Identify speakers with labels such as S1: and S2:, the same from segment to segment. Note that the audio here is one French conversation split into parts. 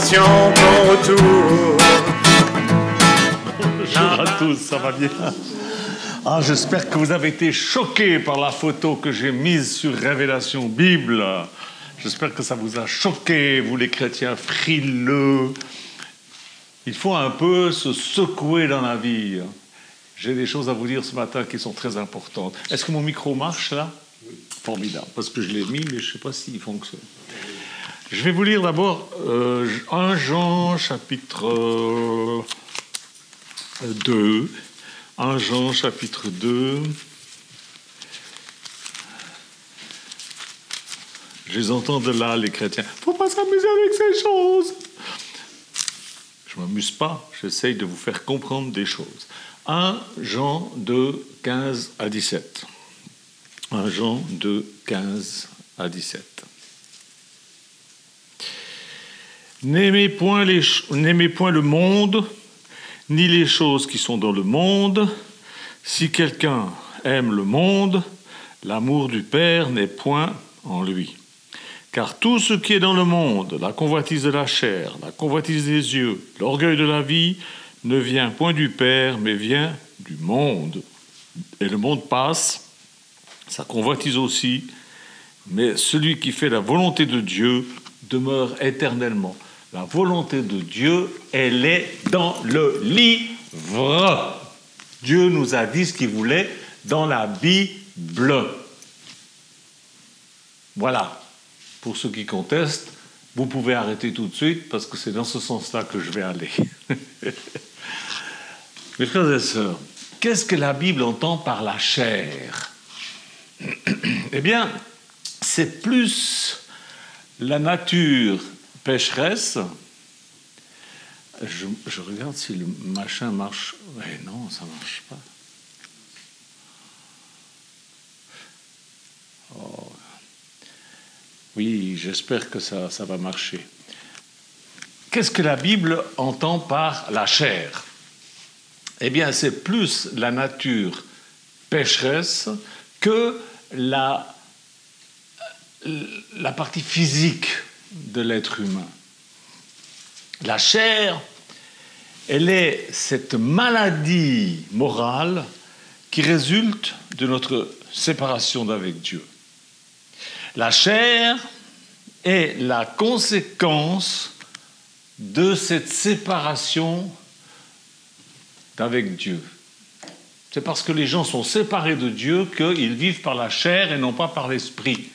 S1: révélation, ton retour.
S2: Bonjour à tous, ça va bien? Ah, j'espère que vous avez été choqués par la photo que j'ai mise sur Révélation Bible. J'espère que ça vous a choqué, vous les chrétiens frileux. Il faut un peu se secouer dans la vie. J'ai des choses à vous dire ce matin qui sont très importantes. Est-ce que mon micro marche là? Oui. Formidable, parce que je l'ai mis, mais je ne sais pas s'il fonctionne. Je vais vous lire d'abord 1 Jean chapitre 2. 1 Jean chapitre 2. Je les entends de là, les chrétiens. Il ne faut pas s'amuser avec ces choses. Je ne m'amuse pas, j'essaye de vous faire comprendre des choses. 1 Jean 2, 15 à 17. 1 Jean 2, 15 à 17. N'aimez point le monde, ni les choses qui sont dans le monde. Si quelqu'un aime le monde, l'amour du Père n'est point en lui. Car tout ce qui est dans le monde, la convoitise de la chair, la convoitise des yeux, l'orgueil de la vie, ne vient point du Père, mais vient du monde. Et le monde passe, sa convoitise aussi, mais celui qui fait la volonté de Dieu demeure éternellement. La volonté de Dieu, elle est dans le livre. Dieu nous a dit ce qu'il voulait dans la Bible. Voilà. Pour ceux qui contestent, vous pouvez arrêter tout de suite parce que c'est dans ce sens-là que je vais aller. Mes frères et sœurs, qu'est-ce que la Bible entend par la chair? Eh bien, c'est plus la nature pécheresse. Je regarde si le machin marche. Ouais, non, ça ne marche pas. Oh. Oui, j'espère que ça va marcher. Qu'est-ce que la Bible entend par la chair? Eh bien, c'est plus la nature pécheresse que la partie physique de l'être humain. La chair, elle est cette maladie morale qui résulte de notre séparation d'avec Dieu. La chair est la conséquence de cette séparation d'avec Dieu. C'est parce que les gens sont séparés de Dieu qu'ils vivent par la chair et non pas par l'esprit.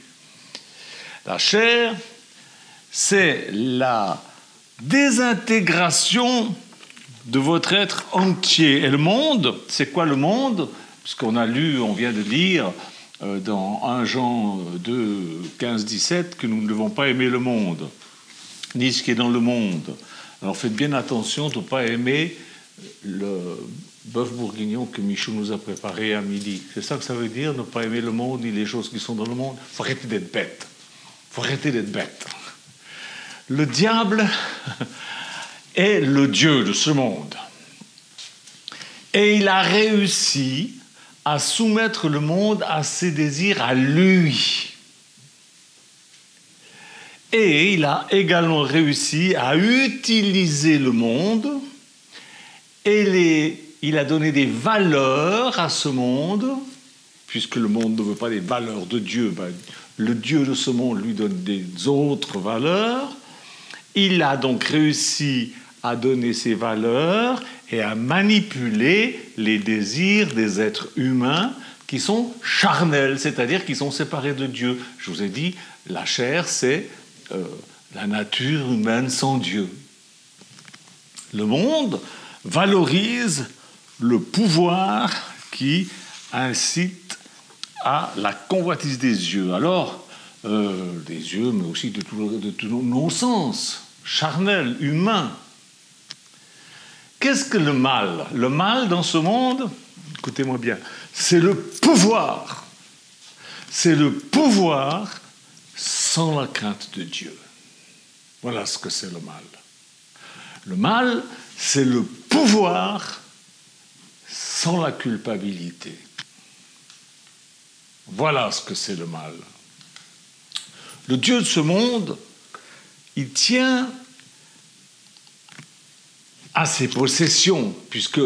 S2: La chair, c'est la désintégration de votre être entier. Et le monde, c'est quoi le monde? Parce qu'on vient de lire dans 1 Jean 2, 15, 17 que nous ne devons pas aimer le monde, ni ce qui est dans le monde. Alors faites bien attention de ne pas aimer le bœuf bourguignon que Michou nous a préparé à midi. C'est ça que ça veut dire, ne pas aimer le monde ni les choses qui sont dans le monde? Il faut arrêter d'être bête. Il faut arrêter d'être bête. Le diable est le Dieu de ce monde. Et il a réussi à soumettre le monde à ses désirs à lui. Et il a également réussi à utiliser le monde et il a donné des valeurs à ce monde, puisque le monde ne veut pas des valeurs de Dieu, le Dieu de ce monde lui donne des autres valeurs. Il a donc réussi à donner ces valeurs et à manipuler les désirs des êtres humains qui sont charnels, c'est-à-dire qui sont séparés de Dieu. Je vous ai dit, la chair, c'est la nature humaine sans Dieu. Le monde valorise le pouvoir qui incite à la convoitise des yeux. Alors, des yeux, mais aussi de tous nos sens, charnels, humains. Qu'est-ce que le mal? Le mal dans ce monde, écoutez-moi bien, c'est le pouvoir. C'est le pouvoir sans la crainte de Dieu. Voilà ce que c'est le mal. Le mal, c'est le pouvoir sans la culpabilité. Voilà ce que c'est le mal. Le Dieu de ce monde, il tient à ses possessions, puisque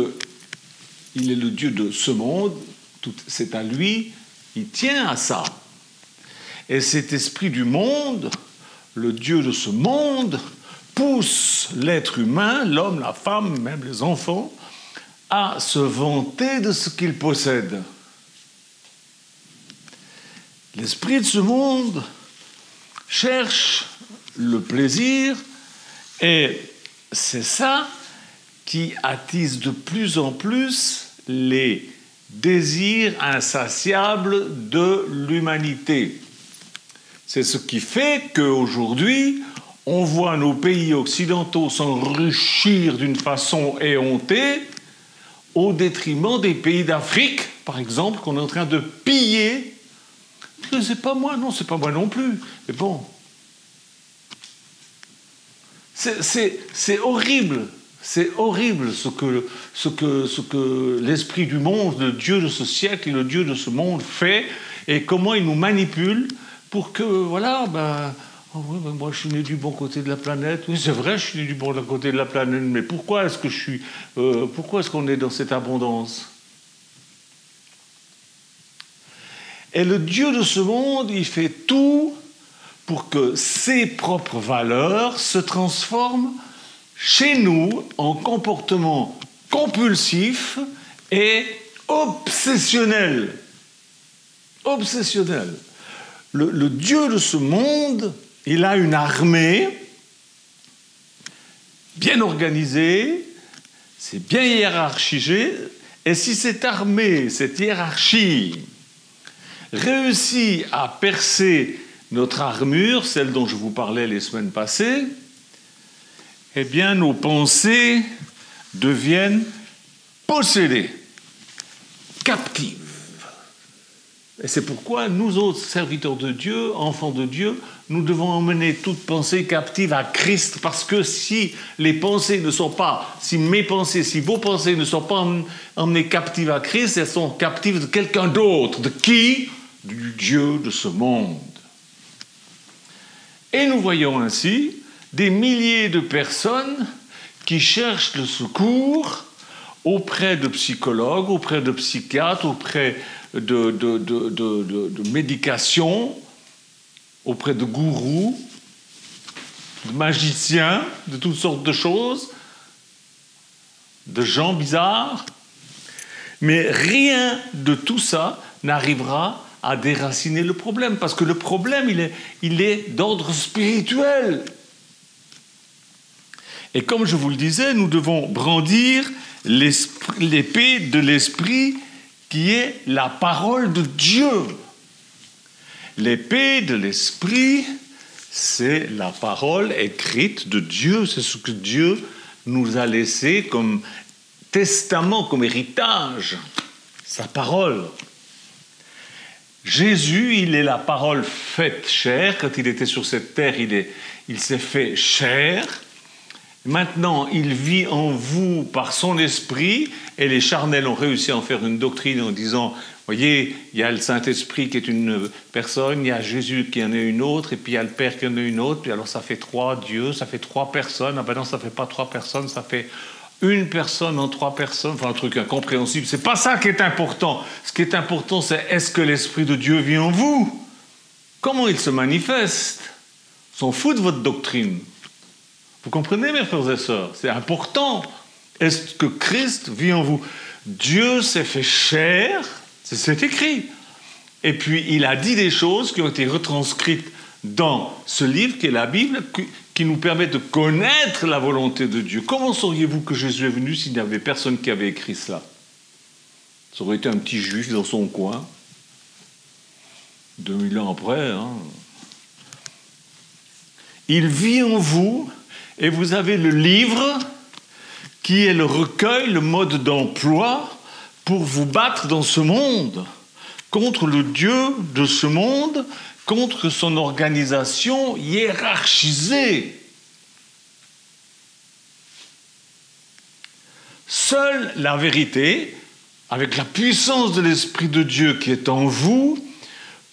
S2: il est le Dieu de ce monde, c'est à lui, il tient à ça. Et cet esprit du monde, le Dieu de ce monde, pousse l'être humain, l'homme, la femme, même les enfants, à se vanter de ce qu'il possède. L'esprit de ce monde cherche le plaisir et c'est ça qui attise de plus en plus les désirs insatiables de l'humanité. C'est ce qui fait qu'aujourd'hui, on voit nos pays occidentaux s'enrichir d'une façon éhontée au détriment des pays d'Afrique, par exemple, qu'on est en train de piller. C'est pas moi, non, c'est pas moi non plus. Mais bon, c'est horrible. C'est horrible ce que l'esprit du monde, le Dieu de ce siècle et le Dieu de ce monde fait et comment il nous manipule pour que, voilà, moi je suis né du bon côté de la planète. Oui, c'est vrai, je suis né du bon côté de la planète, mais pourquoi est-ce qu'on est dans cette abondance? Et le Dieu de ce monde, il fait tout pour que ses propres valeurs se transforment chez nous en comportement compulsif et obsessionnel. Obsessionnel. Le Dieu de ce monde, il a une armée bien organisée, c'est bien hiérarchisé, et si cette armée, cette hiérarchie, réussit à percer notre armure, celle dont je vous parlais les semaines passées, eh bien, nos pensées deviennent possédées, captives. Et c'est pourquoi nous autres, serviteurs de Dieu, enfants de Dieu, nous devons emmener toute pensée captive à Christ, parce que si mes pensées, si vos pensées ne sont pas emmenées captives à Christ, elles sont captives de quelqu'un d'autre. De qui? Du Dieu de ce monde. Et nous voyons ainsi des milliers de personnes qui cherchent le secours auprès de psychologues, auprès de psychiatres, auprès de médications, auprès de gourous, de magiciens, de toutes sortes de choses, de gens bizarres. Mais rien de tout ça n'arrivera à déraciner le problème, parce que le problème, il est d'ordre spirituel. Et comme je vous le disais, nous devons brandir l'épée de l'esprit qui est la parole de Dieu. L'épée de l'esprit, c'est la parole écrite de Dieu, c'est ce que Dieu nous a laissé comme testament, comme héritage, sa parole. Jésus, il est la parole faite chair. Quand il était sur cette terre, il s'est fait chair. Maintenant, il vit en vous par son esprit, et les charnels ont réussi à en faire une doctrine en disant, voyez, il y a le Saint-Esprit qui est une personne, il y a Jésus qui en est une autre, et puis il y a le Père qui en est une autre, puis alors ça fait 3 dieux, ça fait 3 personnes. Ah ben non, ça ne fait pas 3 personnes, ça fait une personne en 3 personnes, enfin un truc incompréhensible. C'est pas ça qui est important. Ce qui est important, c'est est-ce que l'Esprit de Dieu vit en vous? Comment il se manifeste? On s'en fout de votre doctrine. Vous comprenez, mes frères et sœurs? C'est important. Est-ce que Christ vit en vous? Dieu s'est fait chair, c'est écrit. Et puis, il a dit des choses qui ont été retranscrites dans ce livre qui est la Bible, qui nous permet de connaître la volonté de Dieu. Comment sauriez-vous que Jésus est venu s'il n'y avait personne qui avait écrit cela? Ça aurait été un petit juif dans son coin, 2000 ans après. Il vit en vous, et vous avez le livre qui est le recueil, le mode d'emploi pour vous battre dans ce monde, contre le Dieu de ce monde, contre son organisation hiérarchisée. Seule la vérité, avec la puissance de l'Esprit de Dieu qui est en vous,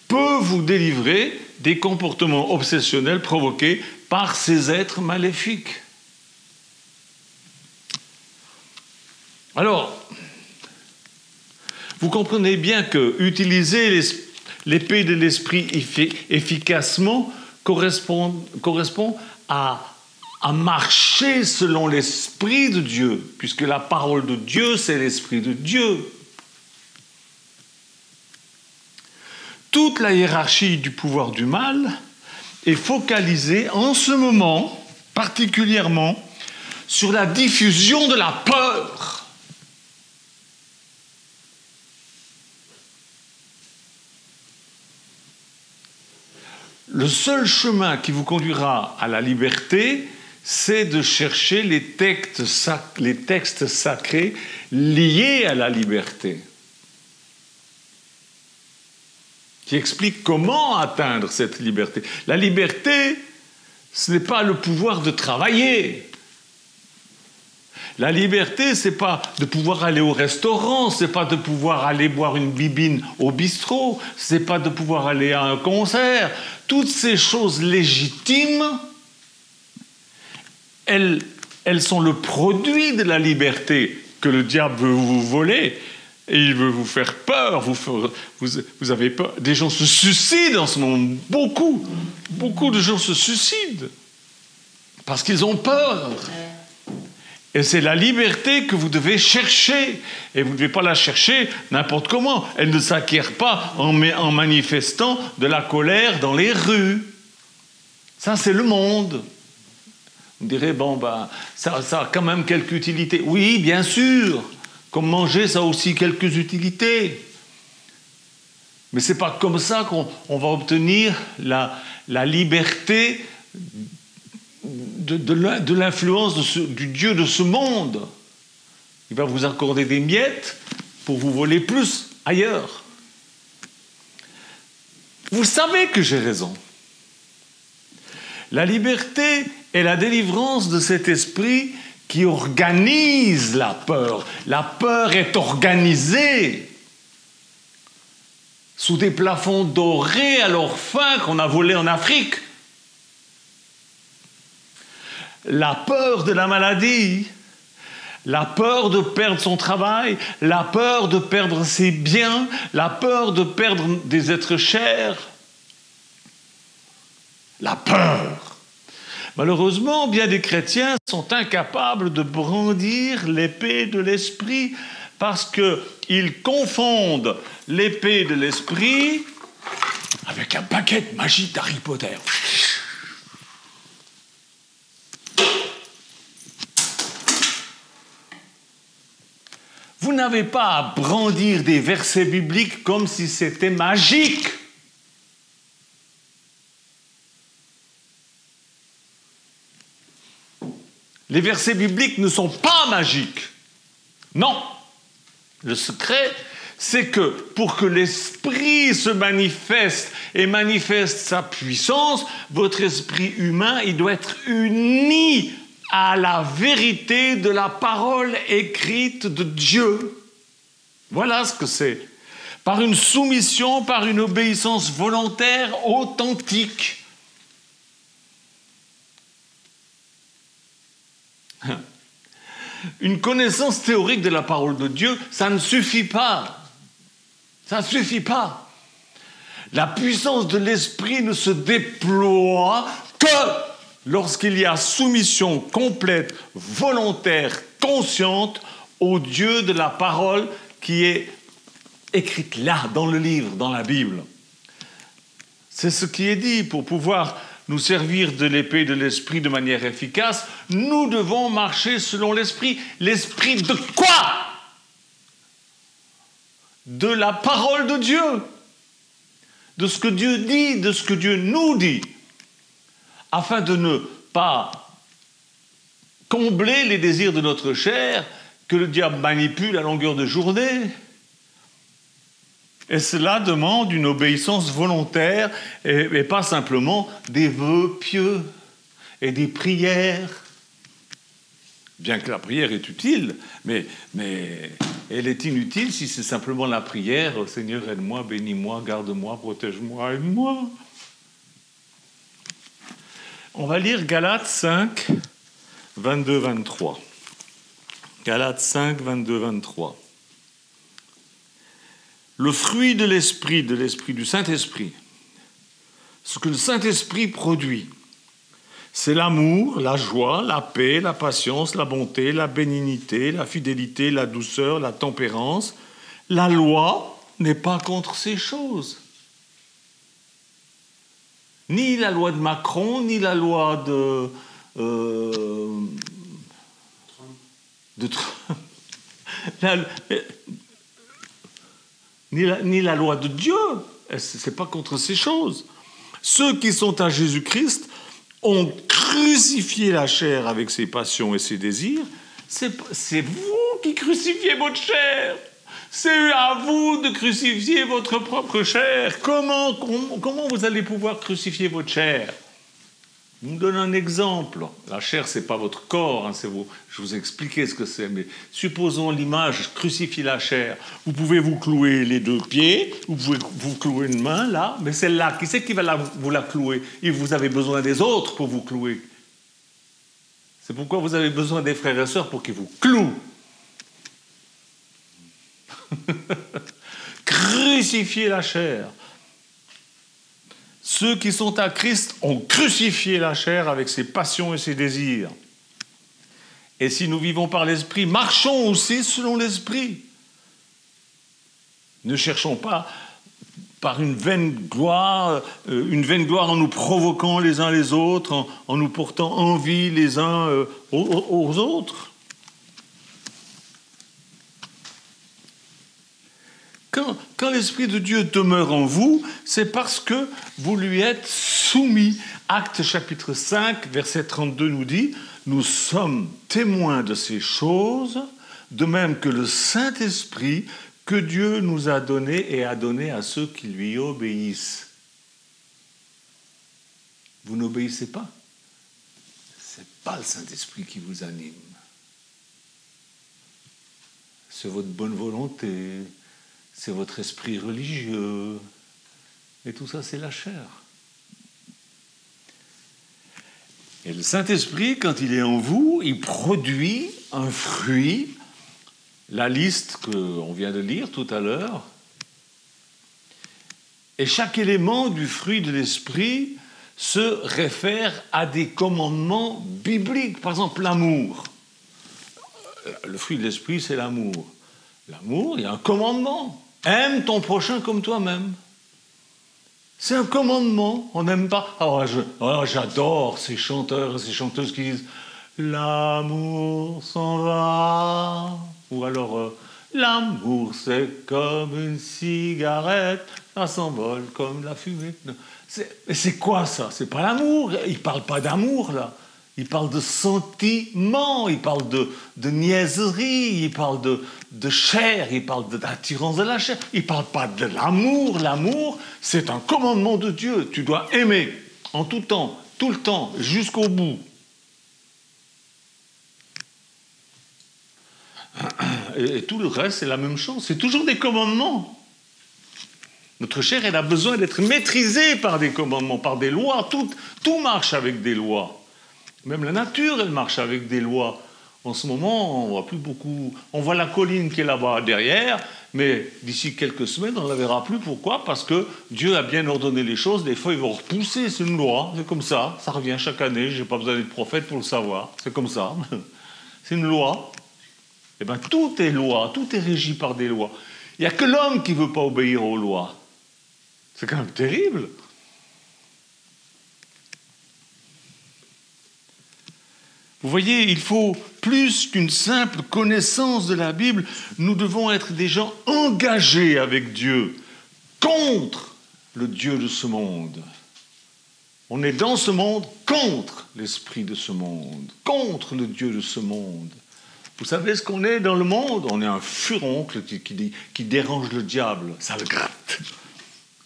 S2: peut vous délivrer des comportements obsessionnels provoqués par ces êtres maléfiques. Alors, vous comprenez bien que utiliser l'épée de l'esprit efficacement correspond à marcher selon l'esprit de Dieu, puisque la parole de Dieu, c'est l'esprit de Dieu. Toute la hiérarchie du pouvoir du mal est focalisée en ce moment, particulièrement, sur la diffusion de la peur. Le seul chemin qui vous conduira à la liberté, c'est de chercher les textes sacrés liés à la liberté, qui expliquent comment atteindre cette liberté. La liberté, ce n'est pas le pouvoir de travailler. La liberté, ce n'est pas de pouvoir aller au restaurant, ce n'est pas de pouvoir aller boire une bibine au bistrot, ce n'est pas de pouvoir aller à un concert. Toutes ces choses légitimes, elles sont le produit de la liberté que le diable veut vous voler. Et il veut vous faire peur, vous avez peur. Des gens se suicident en ce moment, beaucoup de gens se suicident parce qu'ils ont peur. Et c'est la liberté que vous devez chercher. Et vous ne devez pas la chercher n'importe comment. Elle ne s'acquiert pas en manifestant de la colère dans les rues. Ça, c'est le monde. Vous direz, ça a quand même quelques utilités. Oui, bien sûr. Comme manger, ça a aussi quelques utilités. Mais ce n'est pas comme ça qu'on va obtenir la liberté de l'influence du Dieu de ce monde. Il va vous accorder des miettes pour vous voler plus ailleurs. Vous savez que j'ai raison. La liberté est la délivrance de cet esprit qui organise la peur. La peur est organisée sous des plafonds dorés à leur fin qu'on a volés en Afrique. La peur de la maladie, la peur de perdre son travail, la peur de perdre ses biens, la peur de perdre des êtres chers. La peur. Malheureusement, bien des chrétiens sont incapables de brandir l'épée de l'esprit parce qu'ils confondent l'épée de l'esprit avec un paquet magique d'Harry Potter. Vous n'avez pas à brandir des versets bibliques comme si c'était magique. Les versets bibliques ne sont pas magiques. Non. Le secret, c'est que pour que l'esprit se manifeste et manifeste sa puissance, votre esprit humain, il doit être uni à la vérité de la parole écrite de Dieu. Voilà ce que c'est. Par une soumission, par une obéissance volontaire, authentique. Une connaissance théorique de la parole de Dieu, ça ne suffit pas. Ça ne suffit pas. La puissance de l'esprit ne se déploie que lorsqu'il y a soumission complète, volontaire, consciente au Dieu de la parole qui est écrite là, dans le livre, dans la Bible. C'est ce qui est dit. Pour pouvoir nous servir de l'épée de l'esprit de manière efficace, nous devons marcher selon l'esprit. L'esprit de quoi? De la parole de Dieu. De ce que Dieu dit, de ce que Dieu nous dit. Afin de ne pas combler les désirs de notre chair que le diable manipule à longueur de journée. Et cela demande une obéissance volontaire et pas simplement des vœux pieux et des prières. Bien que la prière est utile, mais elle est inutile si c'est simplement la prière « Seigneur, aide-moi, bénis-moi, garde-moi, protège-moi, aide-moi ». On va lire Galates 5, 22-23. Galates 5, 22, 23. Le fruit de l'esprit du Saint-Esprit, ce que le Saint-Esprit produit, c'est l'amour, la joie, la paix, la patience, la bonté, la bénignité, la fidélité, la douceur, la tempérance. La loi n'est pas contre ces choses. Ni la loi de Macron, ni la loi de Trump. Ni la loi de Dieu. Ce n'est pas contre ces choses. Ceux qui sont à Jésus-Christ ont crucifié la chair avec ses passions et ses désirs. C'est vous qui crucifiez votre chair. C'est à vous de crucifier votre propre chair. Comment vous allez pouvoir crucifier votre chair? Je vous donne un exemple. La chair, ce n'est pas votre corps, hein, c'est vous. Je vous ai expliqué ce que c'est, mais supposons l'image, crucifier la chair. Vous pouvez vous clouer les 2 pieds, vous pouvez vous clouer une main, là, mais celle-là, qui c'est qui va vous la clouer? Et vous avez besoin des autres pour vous clouer. C'est pourquoi vous avez besoin des frères et sœurs pour qu'ils vous clouent. Crucifier la chair. Ceux qui sont à Christ ont crucifié la chair avec ses passions et ses désirs. Et si nous vivons par l'Esprit, marchons aussi selon l'Esprit. Ne cherchons pas par une vaine gloire en nous provoquant les uns les autres, en nous portant envie les uns aux autres. Quand l'Esprit de Dieu demeure en vous, c'est parce que vous lui êtes soumis. Actes chapitre 5, verset 32 nous dit « Nous sommes témoins de ces choses, de même que le Saint-Esprit que Dieu nous a donné et a donné à ceux qui lui obéissent. » Vous n'obéissez pas. Ce n'est pas le Saint-Esprit qui vous anime. C'est votre bonne volonté. C'est votre esprit religieux. Et tout ça, c'est la chair. Et le Saint-Esprit, quand il est en vous, il produit un fruit. La liste qu'on vient de lire tout à l'heure. Et chaque élément du fruit de l'Esprit se réfère à des commandements bibliques. Par exemple, l'amour. Le fruit de l'Esprit, c'est l'amour. L'amour, il y a un commandement. Aime ton prochain comme toi-même. C'est un commandement. On n'aime pas. J'adore ces chanteurs et ces chanteuses qui disent « L'amour s'en va ». Ou alors « L'amour, c'est comme une cigarette, ça s'envole comme la fumée ». C'est quoi ça? C'est pas l'amour. Il ne parle pas d'amour, là. Il parle de sentiments, il parle de niaiserie, il parle de chair, il parle d'attirance de la chair. Il ne parle pas de l'amour. L'amour, c'est un commandement de Dieu. Tu dois aimer en tout temps, tout le temps, jusqu'au bout. Et tout le reste, c'est la même chose. C'est toujours des commandements. Notre chair, elle a besoin d'être maîtrisée par des commandements, par des lois. Tout marche avec des lois. Même la nature, elle marche avec des lois. En ce moment, on voit plus beaucoup. On voit la colline qui est là-bas derrière, mais d'ici quelques semaines, on ne la verra plus. Pourquoi? Parce que Dieu a bien ordonné les choses. Des feuilles vont repousser, c'est une loi. C'est comme ça. Ça revient chaque année. Je n'ai pas besoin d'être prophète pour le savoir. C'est comme ça. C'est une loi. Eh bien, tout est loi. Tout est régi par des lois. Il n'y a que l'homme qui ne veut pas obéir aux lois. C'est quand même terrible. Vous voyez, il faut plus qu'une simple connaissance de la Bible. Nous devons être des gens engagés avec Dieu, contre le Dieu de ce monde. On est dans ce monde contre l'esprit de ce monde, contre le Dieu de ce monde. Vous savez ce qu'on est dans le monde? On est un furoncle qui dérange le diable. Ça le gratte.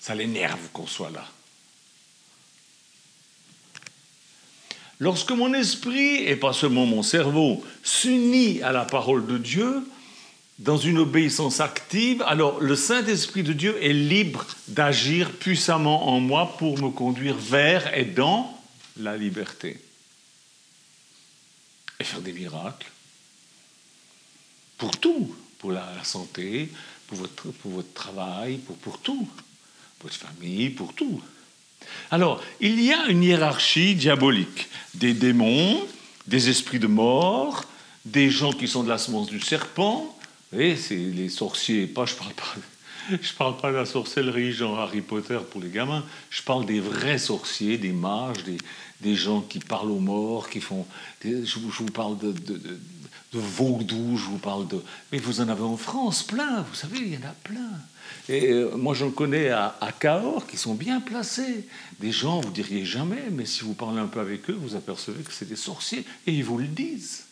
S2: Ça l'énerve qu'on soit là. Lorsque mon esprit, et pas seulement mon cerveau, s'unit à la parole de Dieu, dans une obéissance active, alors le Saint-Esprit de Dieu est libre d'agir puissamment en moi pour me conduire vers et dans la liberté. Et faire des miracles. pour tout, pour la santé, pour votre travail, pour tout, votre famille, pour tout. Alors, il y a une hiérarchie diabolique, des démons, des esprits de mort, des gens qui sont de la semence du serpent. Vous voyez, c'est les sorciers. Je parle pas de la sorcellerie genre Harry Potter pour les gamins. Je parle des vrais sorciers, des mages, des gens qui parlent aux morts, qui font. Je vous parle de vaudou, je vous parle de. Mais vous en avez en France plein. Vous savez, il y en a plein. Et moi, j'en connais à Cahors qui sont bien placés. Des gens, vous diriez jamais, mais si vous parlez un peu avec eux, vous apercevez que c'est des sorciers. Et ils vous le disent.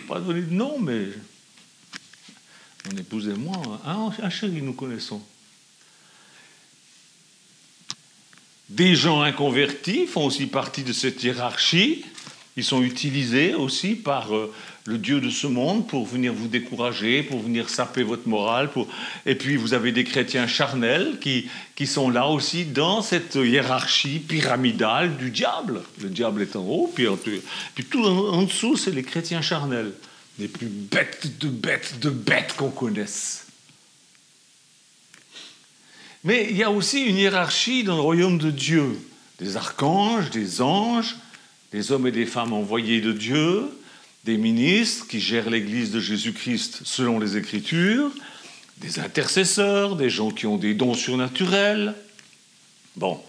S2: Pas donner de nom, mais mon épouse et moi, un chéri, nous connaissons. Des gens inconvertis font aussi partie de cette hiérarchie. Ils sont utilisés aussi par le Dieu de ce monde pour venir vous décourager, pour venir saper votre morale. Et puis vous avez des chrétiens charnels qui sont là aussi dans cette hiérarchie pyramidale du diable. Le diable est en haut, puis tout en dessous, c'est les chrétiens charnels. Les plus bêtes de bêtes qu'on connaisse. Mais il y a aussi une hiérarchie dans le royaume de Dieu. Des archanges, des anges, des hommes et des femmes envoyés de Dieu, des ministres qui gèrent l'Église de Jésus-Christ selon les Écritures, des intercesseurs, des gens qui ont des dons surnaturels. Bon.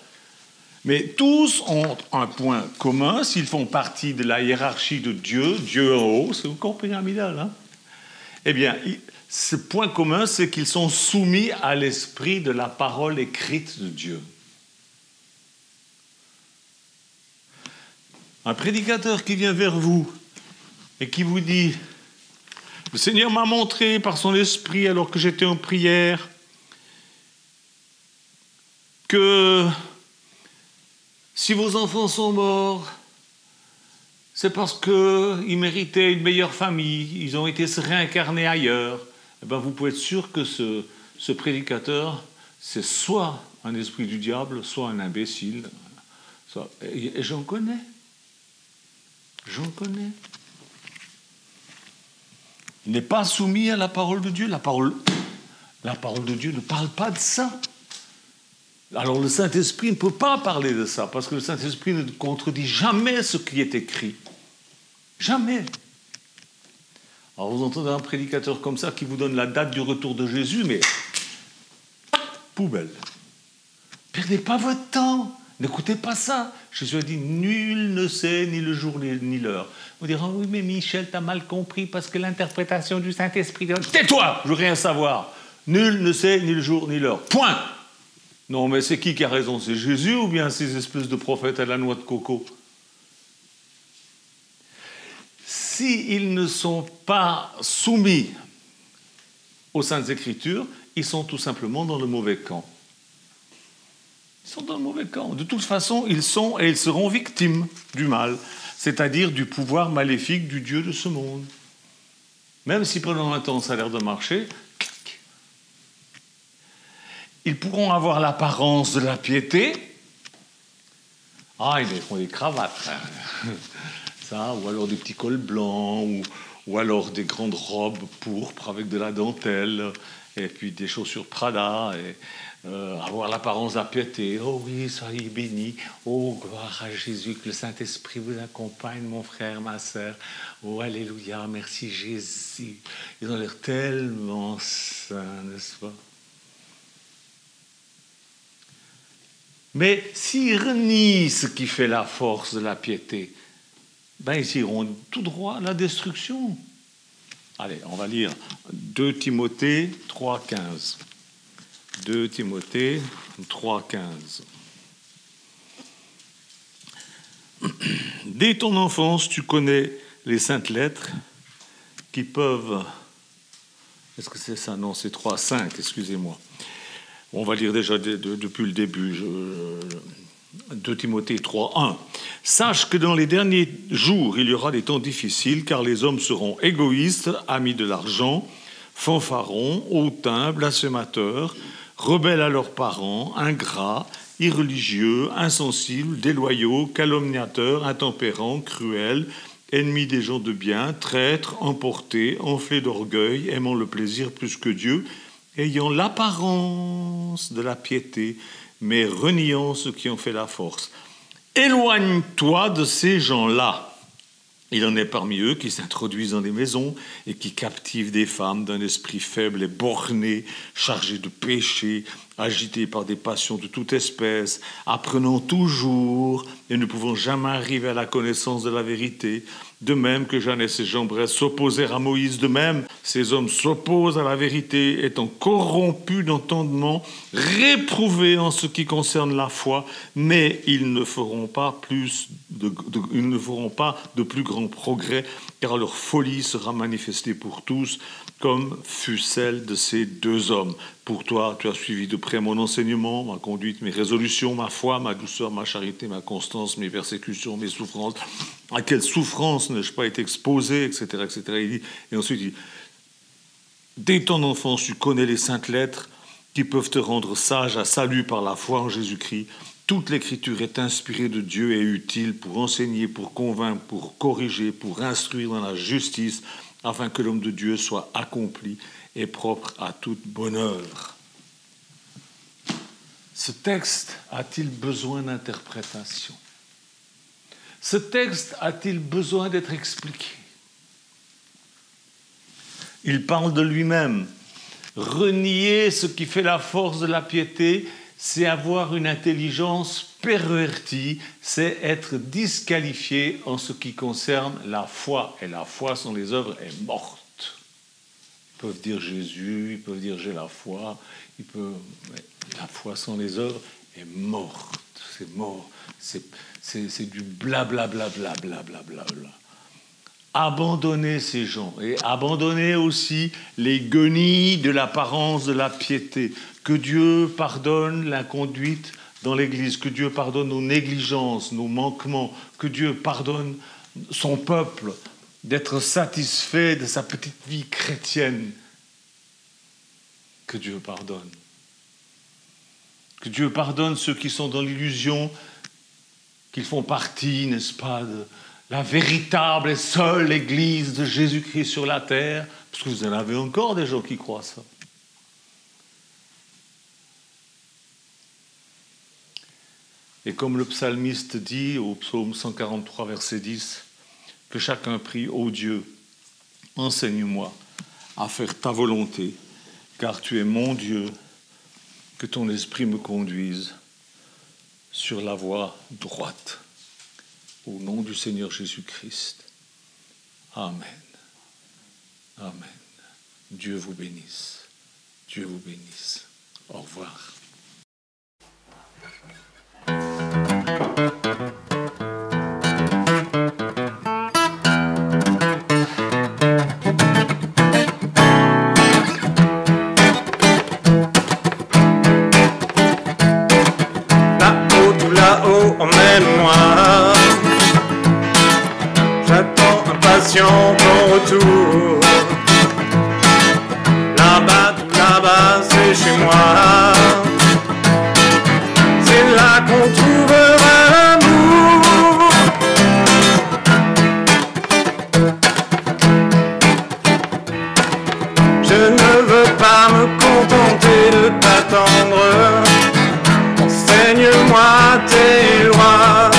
S2: Mais tous ont un point commun, s'ils font partie de la hiérarchie de Dieu, Dieu en haut, c'est encore pyramidal, hein? Eh bien, ce point commun, c'est qu'ils sont soumis à l'esprit de la parole écrite de Dieu. Un prédicateur qui vient vers vous et qui vous dit « Le Seigneur m'a montré par son esprit, alors que j'étais en prière, que si vos enfants sont morts, c'est parce qu'ils méritaient une meilleure famille, ils ont été réincarnés ailleurs. » Eh bien, vous pouvez être sûr que ce prédicateur, c'est soit un esprit du diable, soit un imbécile. Et j'en connais. J'en connais. Il n'est pas soumis à la parole de Dieu. La parole de Dieu ne parle pas de ça. Alors le Saint-Esprit ne peut pas parler de ça, parce que le Saint-Esprit ne contredit jamais ce qui est écrit. Jamais. Alors vous entendez un prédicateur comme ça qui vous donne la date du retour de Jésus, mais poubelle. Perdez pas votre temps. N'écoutez pas ça. Jésus a dit, nul ne sait ni le jour ni l'heure. Vous direz, oui, mais Michel, t'as mal compris parce que l'interprétation du Saint-Esprit... Tais-toi, je veux rien savoir. Nul ne sait ni le jour ni l'heure. Point. Non, mais c'est qui a raison? C'est Jésus ou bien ces espèces de prophètes à la noix de coco? S'ils ne sont pas soumis aux Saintes Écritures, ils sont tout simplement dans le mauvais camp. Ils sont dans le mauvais camp. De toute façon, ils sont et ils seront victimes du mal, c'est-à-dire du pouvoir maléfique du Dieu de ce monde. Même si pendant un temps ça a l'air de marcher, ils pourront avoir l'apparence de la piété. Ah, ils font des cravates. Ça, ou alors des petits cols blancs, ou alors des grandes robes pourpres avec de la dentelle, et puis des chaussures Prada, et avoir l'apparence de la piété. Oh oui, soyez bénis. Oh, gloire à Jésus, que le Saint-Esprit vous accompagne, mon frère, ma sœur. Oh, alléluia, merci Jésus. Ils ont l'air tellement saints, n'est-ce pas? Mais s'ils renient ce qui fait la force de la piété, ben ils iront tout droit à la destruction. Allez, on va lire 2 Timothée 3,15. 2 Timothée 3,15. Dès ton enfance, tu connais les saintes lettres qui peuvent... Est-ce que c'est ça? Non, c'est 3,5, excusez-moi. On va lire déjà depuis le début. 2 Timothée 3,1. Sache que dans les derniers jours, il y aura des temps difficiles, car les hommes seront égoïstes, amis de l'argent, fanfarons, hautains, blasphémateurs, rebelles à leurs parents, ingrats, irreligieux, insensibles, déloyaux, calomniateurs, intempérants, cruels, ennemis des gens de bien, traîtres, emportés, enflés d'orgueil, aimant le plaisir plus que Dieu, ayant l'apparence de la piété, mais reniant ceux qui ont fait la force. Éloigne-toi de ces gens-là. Il en est parmi eux qui s'introduisent dans les maisons et qui captivent des femmes d'un esprit faible et borné, chargés de péché, agités par des passions de toute espèce, apprenant toujours et ne pouvant jamais arriver à la connaissance de la vérité. De même que Jeannès et Jambres s'opposèrent à Moïse, de même ces hommes s'opposent à la vérité, étant corrompus d'entendement, réprouvés en ce qui concerne la foi, mais ils ne feront pas de plus grands progrès, car leur folie sera manifestée pour tous, comme fut celle de ces deux hommes. Pour toi, tu as suivi de près mon enseignement, ma conduite, mes résolutions, ma foi, ma douceur, ma charité, ma constance, mes persécutions, mes souffrances. À quelle souffrance n'ai-je pas été exposé, etc., etc. Et ensuite, il dit, dès ton enfance, tu connais les saintes lettres qui peuvent te rendre sage à salut par la foi en Jésus-Christ. Toute l'écriture est inspirée de Dieu et utile pour enseigner, pour convaincre, pour corriger, pour instruire dans la justice, afin que l'homme de Dieu soit accompli et propre à toute bonne œuvre. Ce texte a-t-il besoin d'interprétation? Ce texte a-t-il besoin d'être expliqué? Il parle de lui-même. Renier ce qui fait la force de la piété, c'est avoir une intelligence pervertie, c'est être disqualifié en ce qui concerne la foi. Et la foi sans les œuvres est morte. Ils peuvent dire Jésus, ils peuvent dire j'ai la foi, la foi sans les œuvres est morte. C'est mort. C'est du blablabla. Abandonnez ces gens et abandonnez aussi les guenilles de l'apparence de la piété. Que Dieu pardonne la conduite dans l'Église, que Dieu pardonne nos négligences, nos manquements, que Dieu pardonne son peuple d'être satisfait de sa petite vie chrétienne. Que Dieu pardonne. Que Dieu pardonne ceux qui sont dans l'illusion qu'ils font partie, n'est-ce pas, de la véritable et seule Église de Jésus-Christ sur la terre, parce que vous en avez encore des gens qui croient ça. Et comme le psalmiste dit au psaume 143, verset 10, que chacun prie, ô Dieu, enseigne-moi à faire ta volonté, car tu es mon Dieu, que ton esprit me conduise sur la voie droite. Au nom du Seigneur Jésus-Christ. Amen. Amen. Dieu vous bénisse. Dieu vous bénisse. Au revoir.
S1: Là-haut, tout là-haut, emmène-moi. J'attends impatient ton retour. Là-bas, tout là-bas, c'est chez moi. C'est là qu'on trouvera l'amour. Je ne veux pas me contenter de t'attendre. Enseigne-moi tes lois.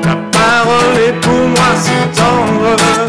S1: Ta parole est pour moi si tendre.